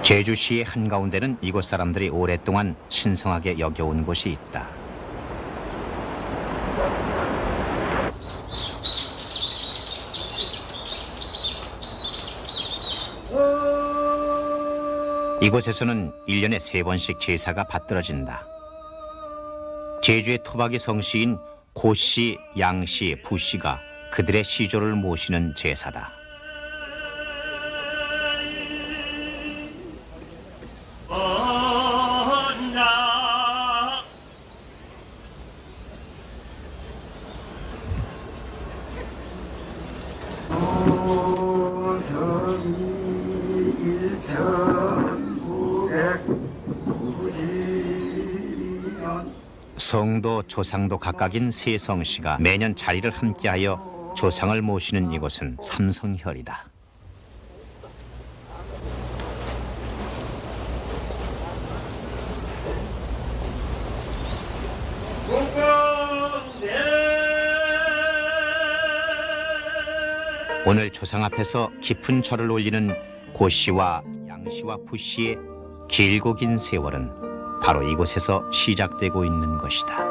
제주시의 한가운데는 이곳 사람들이 오랫동안 신성하게 여겨온 곳이 있다. 이곳에서는 1년에 3번씩 제사가 받들어진다. 제주의 토박이 성씨인 고씨, 양씨, 부씨가 그들의 시조를 모시는 제사다. 성도, 조상도 각각인 세 성씨가 매년 자리를 함께하여 조상을 모시는 이곳은 삼성혈이다. 오늘 조상 앞에서 깊은 절을 올리는 고씨와 양씨와 부씨의 길고 긴 세월은 바로 이곳에서 시작되고 있는 것이다.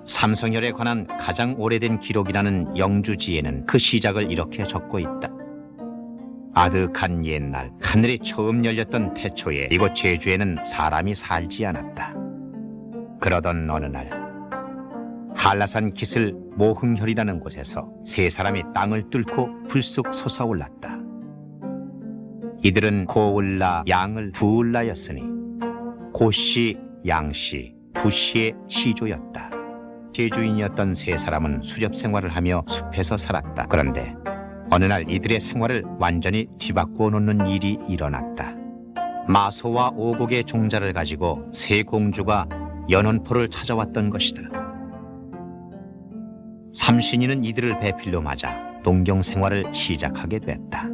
삼성혈에 관한 가장 오래된 기록이라는 영주지에는 그 시작을 이렇게 적고 있다. 아득한 옛날 하늘이 처음 열렸던 태초에 이곳 제주에는 사람이 살지 않았다. 그러던 어느 날 한라산 기슭 모흥혈이라는 곳에서 세 사람이 땅을 뚫고 불쑥 솟아올랐다. 이들은 고을라, 양을 부을라였으니 고씨, 양씨, 부씨의 시조였다. 제주인이었던 세 사람은 수렵 생활을 하며 숲에서 살았다. 그런데 어느 날 이들의 생활을 완전히 뒤바꾸어 놓는 일이 일어났다. 마소와 오곡의 종자를 가지고 세 공주가 연원포를 찾아왔던 것이다. 삼신이는 이들을 배필로 맞아 농경 생활을 시작하게 됐다.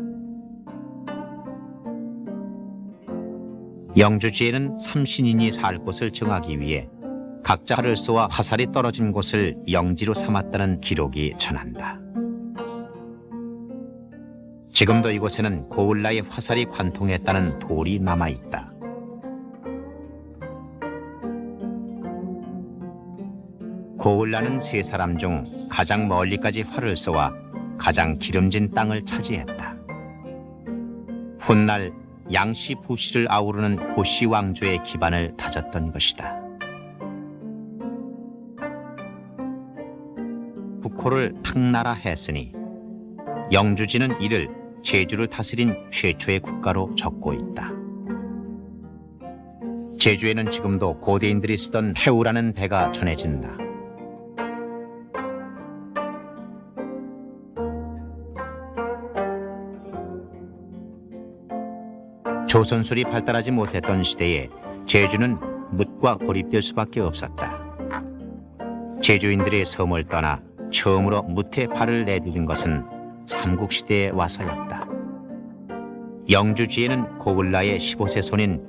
영주지에는 삼신인이 살 곳을 정하기 위해 각자 활을 쏘아 화살이 떨어진 곳을 영지로 삼았다는 기록이 전한다. 지금도 이곳에는 고을라의 화살이 관통했다는 돌이 남아있다. 고을라는 세 사람 중 가장 멀리까지 활을 쏘아 가장 기름진 땅을 차지했다. 훗날 양씨 부씨를 아우르는 고씨 왕조의 기반을 다졌던 것이다. 국호를 탕나라 했으니 영주지는 이를 제주를 다스린 최초의 국가로 적고 있다. 제주에는 지금도 고대인들이 쓰던 태우라는 배가 전해진다. 조선술이 발달하지 못했던 시대에 제주는 뭇과 고립될 수밖에 없었다. 제주인들이 섬을 떠나 처음으로 뭇에 발을 내디딘 것은 삼국시대에 와서였다. 영주지에는 고을라의 15세 손인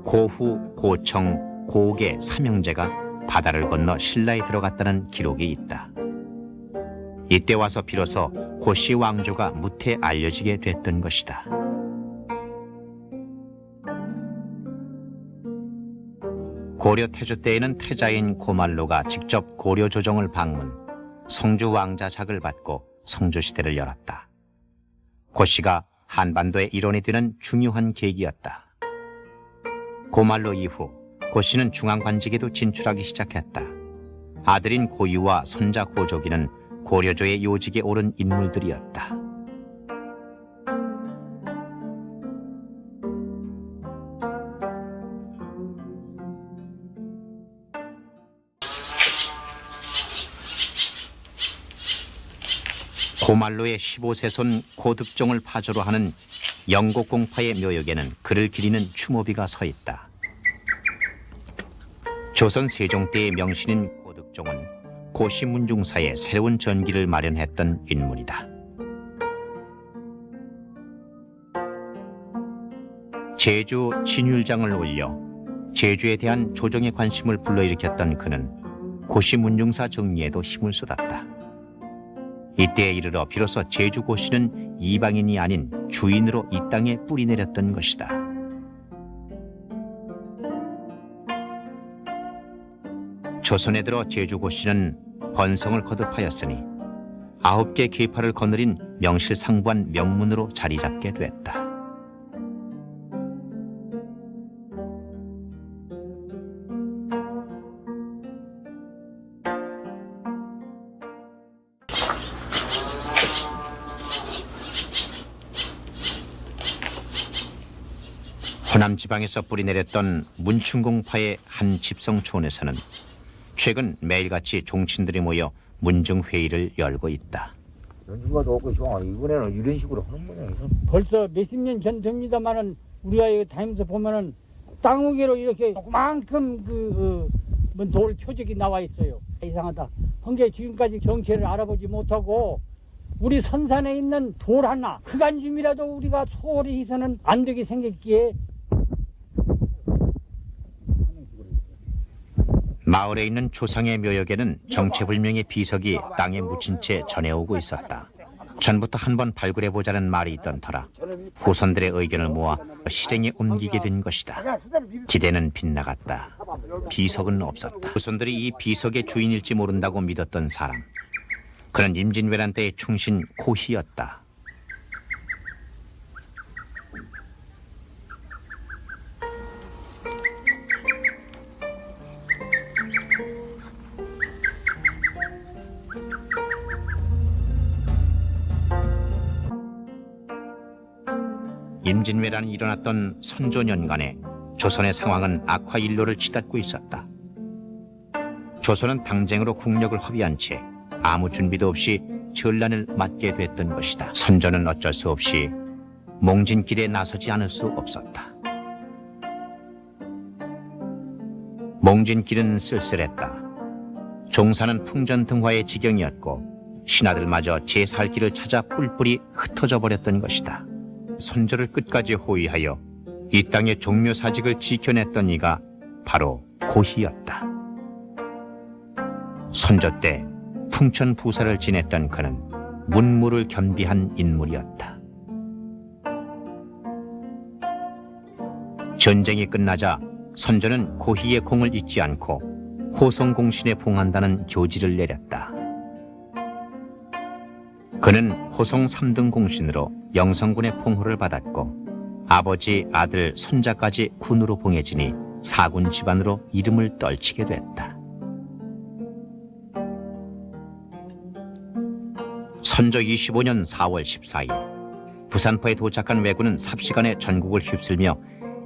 고후, 고청, 고계 삼형제가 바다를 건너 신라에 들어갔다는 기록이 있다. 이때 와서 비로소 고씨 왕조가 뭇에 알려지게 됐던 것이다. 고려 태조 때에는 태자인 고말로가 직접 고려 조정을 방문, 성주 왕자작을 받고 성조시대를 열었다. 고씨가 한반도의 일원이 되는 중요한 계기였다. 고말로 이후 고씨는 중앙관직에도 진출하기 시작했다. 아들인 고유와 손자 고조기는 고려조의 요직에 오른 인물들이었다. 고말로의 15세 손 고득종을 파조로 하는 영곡공파의 묘역에는 그를 기리는 추모비가 서 있다. 조선 세종 때의 명신인 고득종은 고시 문중사에 새로운 전기를 마련했던 인물이다. 제주 진율장을 올려 제주에 대한 조정의 관심을 불러일으켰던 그는 고시 문중사 정리에도 힘을 쏟았다. 이때에 이르러 비로소 제주 고시는 이방인이 아닌 주인으로 이 땅에 뿌리 내렸던 것이다. 조선에 들어 제주 고시는 번성을 거듭하였으니 9개 계파를 거느린 명실상부한 명문으로 자리 잡게 됐다. 호남 지방에서 뿌리내렸던 문충공파의 한 집성촌에서는 최근 매일같이 종친들이 모여 문중회의를 열고 있다. 연주가도 없고 이번에는 이런 식으로 하는 모양이죠. 벌써 몇십 년 전 됩니다만은 우리가 여기 다니면서 보면은 땅 위로 이렇게 그만큼 돌 표적이 나와 있어요. 이상하다. 헌게 지금까지 정체를 알아보지 못하고 우리 선산에 있는 돌 하나 그간쯤이라도 우리가 소홀히 해서는 안 되게 생겼기에 마을에 있는 조상의 묘역에는 정체불명의 비석이 땅에 묻힌 채 전해오고 있었다. 전부터 한번 발굴해보자는 말이 있던 터라 후손들의 의견을 모아 실행에 옮기게 된 것이다. 기대는 빗나갔다. 비석은 없었다. 후손들이 이 비석의 주인일지 모른다고 믿었던 사람, 그는 임진왜란 때의 충신 고희였다. 임진왜란이 일어났던 선조년간에 조선의 상황은 악화일로를 치닫고 있었다. 조선은 당쟁으로 국력을 허비한 채 아무 준비도 없이 전란을 맞게 됐던 것이다. 선조는 어쩔 수 없이 몽진길에 나서지 않을 수 없었다. 몽진길은 쓸쓸했다. 종사는 풍전등화의 지경이었고 신하들마저 제살 길을 찾아 뿔뿔이 흩어져 버렸던 것이다. 선조를 끝까지 호위하여 이 땅의 종묘사직을 지켜냈던 이가 바로 고희였다. 선조 때 풍천부사를 지냈던 그는 문무를 겸비한 인물이었다. 전쟁이 끝나자 선조는 고희의 공을 잊지 않고 호성공신에 봉한다는 교지를 내렸다. 그는 호성 3등 공신으로 영성군의 봉호를 받았고 아버지, 아들, 손자까지 군으로 봉해지니 사군 집안으로 이름을 떨치게 됐다. 선조 25년 4월 14일 부산포에 도착한 왜군은 삽시간에 전국을 휩쓸며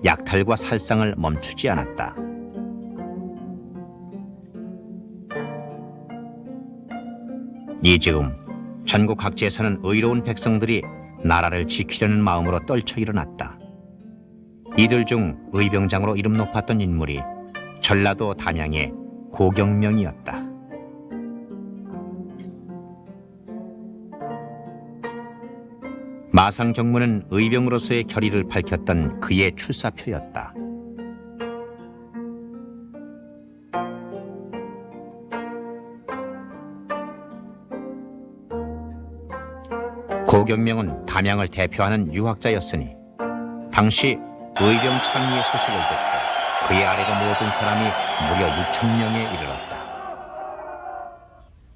약탈과 살상을 멈추지 않았다. 이 즈음 전국 각지에서는 의로운 백성들이 나라를 지키려는 마음으로 떨쳐 일어났다. 이들 중 의병장으로 이름 높았던 인물이 전라도 담양의 고경명이었다. 마상경무는 의병으로서의 결의를 밝혔던 그의 출사표였다. 고경명은 담양을 대표하는 유학자였으니 당시 의병 창리에 소식을 듣고 그의 아래가 모든 사람이 무려 6천 명에 이르렀다.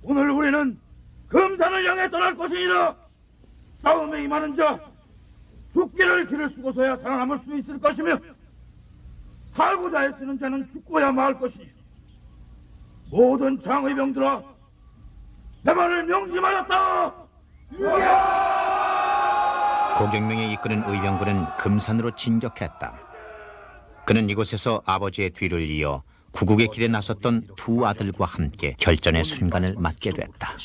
오늘 우리는 금산을 향해 떠날 것이니라. 싸움에 임하는 자 죽기를 길을 쓰고서야 살아남을 수 있을 것이며 살고자 애쓰는 자는 죽고야 말 것이니 모든 장의병들아 내 말을 명심하였다. 고경명이 이끄는 의병군은 금산으로 진격했다. 그는 이곳에서 아버지의 뒤를 이어 구국의 길에 나섰던 두 아들과 함께 결전의 순간을 맞게 됐다.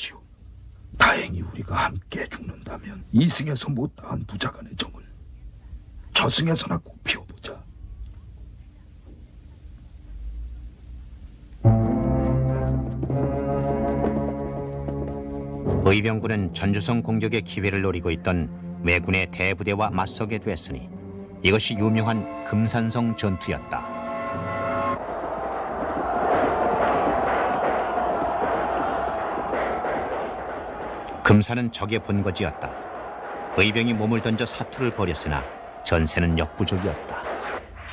다행히 우리가 함께 죽는다면 이승에서 못다한 부자간의 정을 저승에서나 꼭 피워보자. 의병군은 전주성 공격의 기회를 노리고 있던 왜군의 대부대와 맞서게 됐으니 이것이 유명한 금산성 전투였다. 금사는 적의 본거지였다. 의병이 몸을 던져 사투를 벌였으나 전세는 역부족이었다.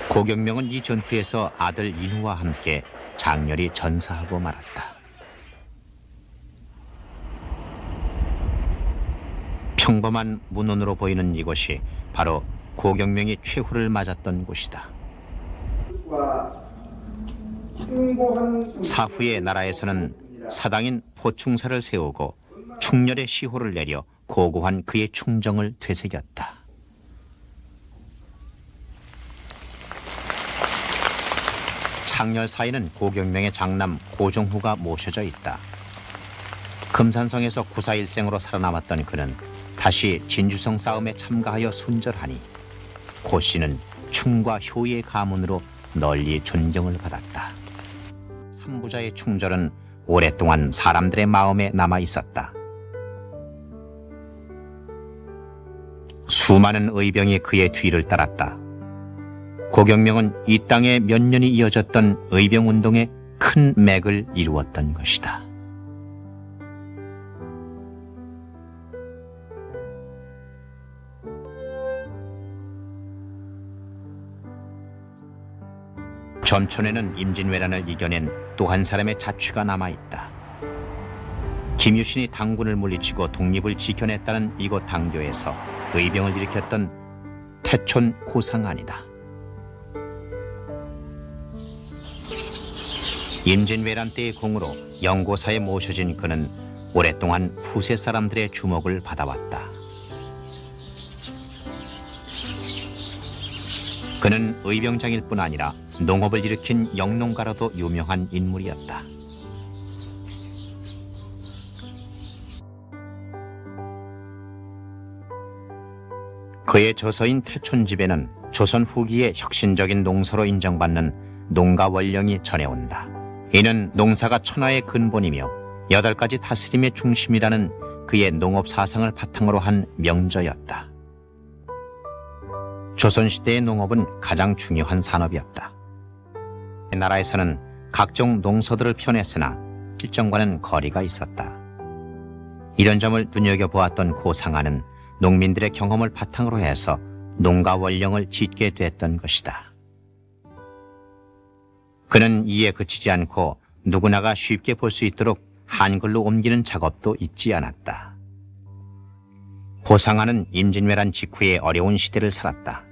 고경명은 이 전투에서 아들 인우와 함께 장렬히 전사하고 말았다. 평범한 문원으로 보이는 이곳이 바로 고경명이 최후를 맞았던 곳이다. 사후의 나라에서는 사당인 포충사를 세우고 충렬의 시호를 내려 고고한 그의 충정을 되새겼다. 창렬사에는 고경명의 장남 고종후가 모셔져 있다. 금산성에서 구사일생으로 살아남았던 그는 다시 진주성 싸움에 참가하여 순절하니 고 씨는 충과 효의 가문으로 널리 존경을 받았다. 삼부자의 충절은 오랫동안 사람들의 마음에 남아 있었다. 수많은 의병이 그의 뒤를 따랐다. 고경명은 이 땅에 몇 년이 이어졌던 의병운동의 큰 맥을 이루었던 것이다. 점촌에는 임진왜란을 이겨낸 또 한 사람의 자취가 남아있다. 김유신이 당군을 물리치고 독립을 지켜냈다는 이곳 당교에서 의병을 일으켰던 태촌 고상안이다. 임진왜란 때의 공으로 영고사에 모셔진 그는 오랫동안 후세 사람들의 주목을 받아왔다. 그는 의병장일 뿐 아니라 농업을 일으킨 영농가로도 유명한 인물이었다. 그의 저서인 태촌집에는 조선 후기의 혁신적인 농사로 인정받는 농가 원령이 전해온다. 이는 농사가 천하의 근본이며 8가지 다스림의 중심이라는 그의 농업 사상을 바탕으로 한 명저였다. 조선시대의 농업은 가장 중요한 산업이었다. 나라에서는 각종 농서들을 펴냈으나 실정과는 거리가 있었다. 이런 점을 눈여겨보았던 고상안은 농민들의 경험을 바탕으로 해서 농가 원령을 짓게 됐던 것이다. 그는 이에 그치지 않고 누구나가 쉽게 볼 수 있도록 한글로 옮기는 작업도 잊지 않았다. 고상안은 임진왜란 직후의 어려운 시대를 살았다.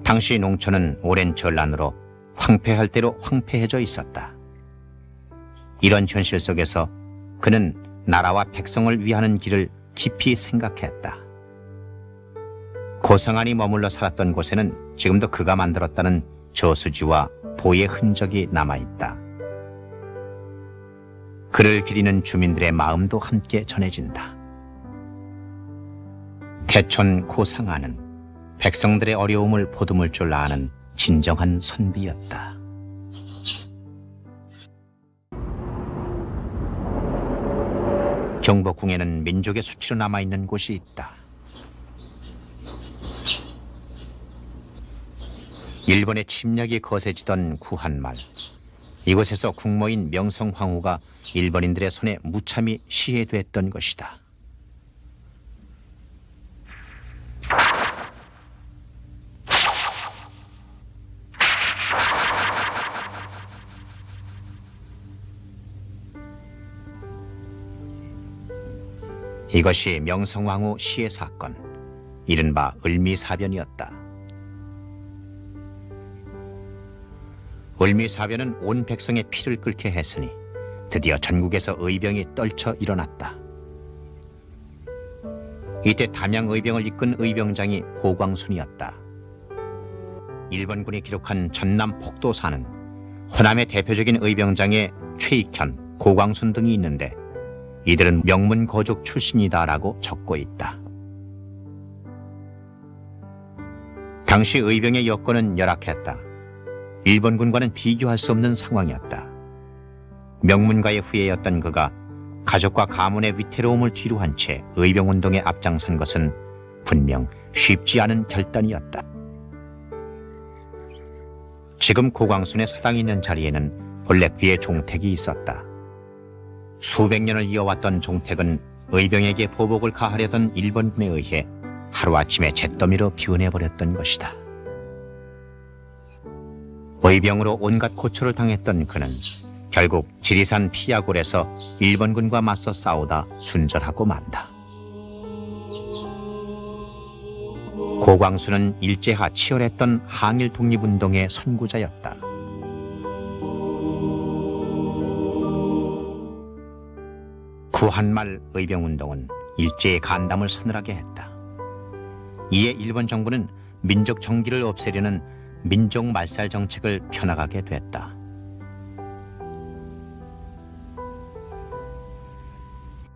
당시 농촌은 오랜 전란으로 황폐할 대로 황폐해져 있었다. 이런 현실 속에서 그는 나라와 백성을 위하는 길을 깊이 생각했다. 고상안이 머물러 살았던 곳에는 지금도 그가 만들었다는 저수지와 보의 흔적이 남아있다. 그를 기리는 주민들의 마음도 함께 전해진다. 태촌 고상안은 백성들의 어려움을 보듬을 줄 아는 진정한 선비였다. 경복궁에는 민족의 수치로 남아있는 곳이 있다. 일본의 침략이 거세지던 구한말, 이곳에서 국모인 명성황후가 일본인들의 손에 무참히 시해됐던 것이다. 이것이 명성황후 시해 사건, 이른바 을미사변이었다. 을미사변은 온 백성의 피를 끓게 했으니 드디어 전국에서 의병이 떨쳐 일어났다. 이때 담양 의병을 이끈 의병장이 고광순이었다. 일본군이 기록한 전남 폭도사는 호남의 대표적인 의병장에 최익현, 고광순 등이 있는데 이들은 명문 거족 출신이다라고 적고 있다. 당시 의병의 여건은 열악했다. 일본군과는 비교할 수 없는 상황이었다. 명문가의 후예였던 그가 가족과 가문의 위태로움을 뒤로 한 채 의병운동에 앞장선 것은 분명 쉽지 않은 결단이었다. 지금 고광순의 사당이 있는 자리에는 본래 그의 종택이 있었다. 수백 년을 이어왔던 종택은 의병에게 보복을 가하려던 일본군에 의해 하루아침에 잿더미로 비운해버렸던 것이다. 의병으로 온갖 고초를 당했던 그는 결국 지리산 피야골에서 일본군과 맞서 싸우다 순절하고 만다. 고광수는 일제하 치열했던 항일 독립운동의 선구자였다. 구한말 의병운동은 일제의 간담을 서늘하게 했다. 이에 일본 정부는 민족 정기를 없애려는 민족 말살 정책을 펴나가게 됐다.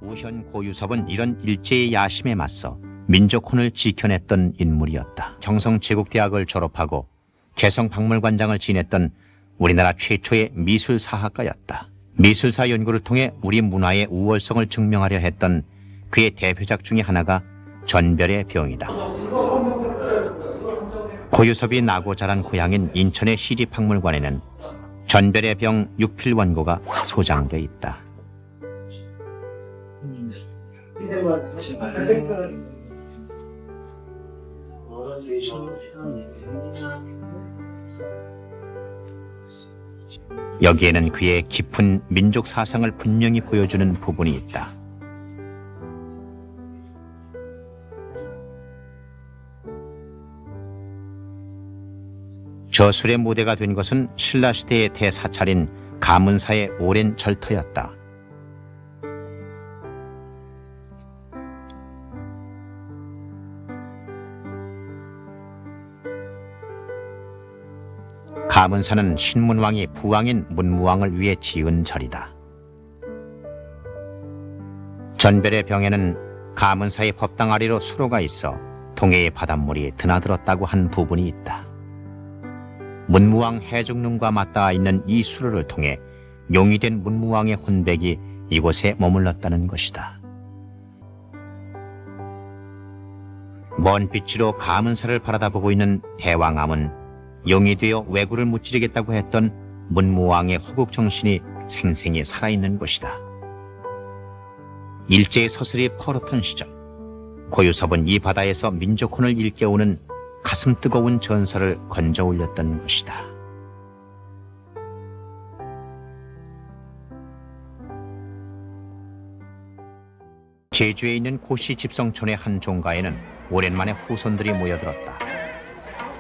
우현 고유섭은 이런 일제의 야심에 맞서 민족혼을 지켜냈던 인물이었다. 경성제국대학을 졸업하고 개성박물관장을 지냈던 우리나라 최초의 미술사학가였다. 미술사 연구를 통해 우리 문화의 우월성을 증명하려 했던 그의 대표작 중에 하나가 전별의 병이다. 고유섭이 나고 자란 고향인 인천의 시립박물관에는 전별의 병 6필 원고가 소장돼 있다. 여기에는 그의 깊은 민족 사상을 분명히 보여주는 부분이 있다. 저술의 무대가 된 것은 신라시대의 대사찰인 가문사의 오랜 절터였다. 가문사는 신문왕이 부왕인 문무왕을 위해 지은 절이다. 전별의 병에는 가문사의 법당 아래로 수로가 있어 동해의 바닷물이 드나들었다고 한 부분이 있다. 문무왕 해죽릉과 맞닿아 있는 이 수로를 통해 용이 된 문무왕의 혼백이 이곳에 머물렀다는 것이다. 먼 빛으로 가문사를 바라다보고 있는 대왕암은 용이 되어 왜구를 무찌르겠다고 했던 문무왕의 호국 정신이 생생히 살아있는 곳이다. 일제의 서슬이 퍼렇던 시절, 고유섭은 이 바다에서 민족혼을 일깨우는 가슴 뜨거운 전설을 건져 올렸던 것이다. 제주에 있는 고시 집성촌의 한 종가에는 오랜만에 후손들이 모여들었다.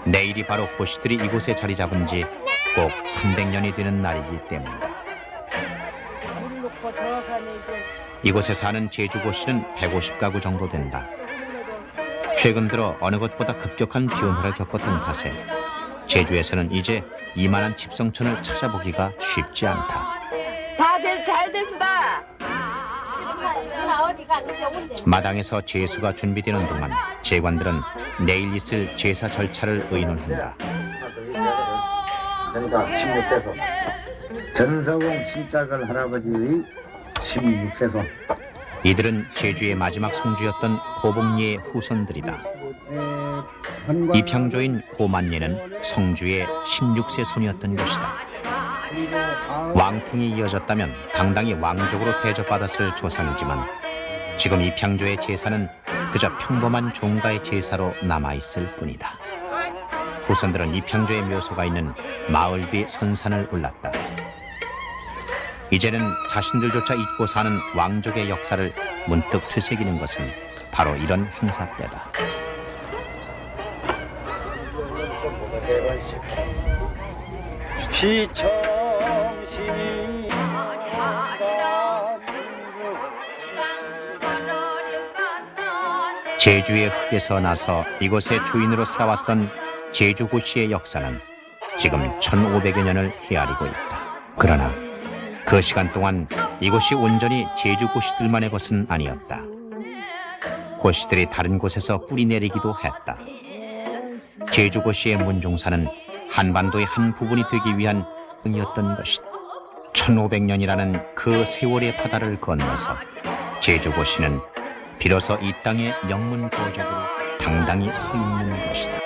내일이 바로 고시들이 이곳에 자리 잡은 지 꼭 300년이 되는 날이기 때문이다. 이곳에 사는 제주 고시는 150가구 정도 된다. 최근 들어 어느 것보다 급격한 변화를 겪었던 탓에 제주에서는 이제 이만한 집성촌을 찾아보기가 쉽지 않다. 다들 잘 됐으다. 마당에서 제수가 준비되는 동안 제관들은 내일 있을 제사 절차를 의논한다. 그러니까 16세손 전서공 신작을 할아버지의 16세손. 이들은 제주의 마지막 성주였던 고복리의 후손들이다. 입향조인 고만리는 성주의 16세 손이었던 것이다. 왕통이 이어졌다면 당당히 왕족으로 대접받았을 조상이지만 지금 입향조의 제사는 그저 평범한 종가의 제사로 남아있을 뿐이다. 후손들은 입향조의 묘소가 있는 마을 뒤 선산을 올랐다. 이제는 자신들조차 잊고 사는 왕족의 역사를 문득 되새기는 것은 바로 이런 행사 때다. 시청신이 제주의 흙에서 나서 이곳의 주인으로 살아왔던 제주고시의 역사는 지금 1500여 년을 헤아리고 있다. 그러나 그 시간 동안 이곳이 온전히 제주고시들만의 것은 아니었다. 고시들이 다른 곳에서 뿌리 내리기도 했다. 제주고시의 문종사는 한반도의 한 부분이 되기 위한 응이었던 것이다. 1500년이라는 그 세월의 바다를 건너서 제주고시는 비로소 이 땅의 명문 거적으로 당당히 서 있는 것이다.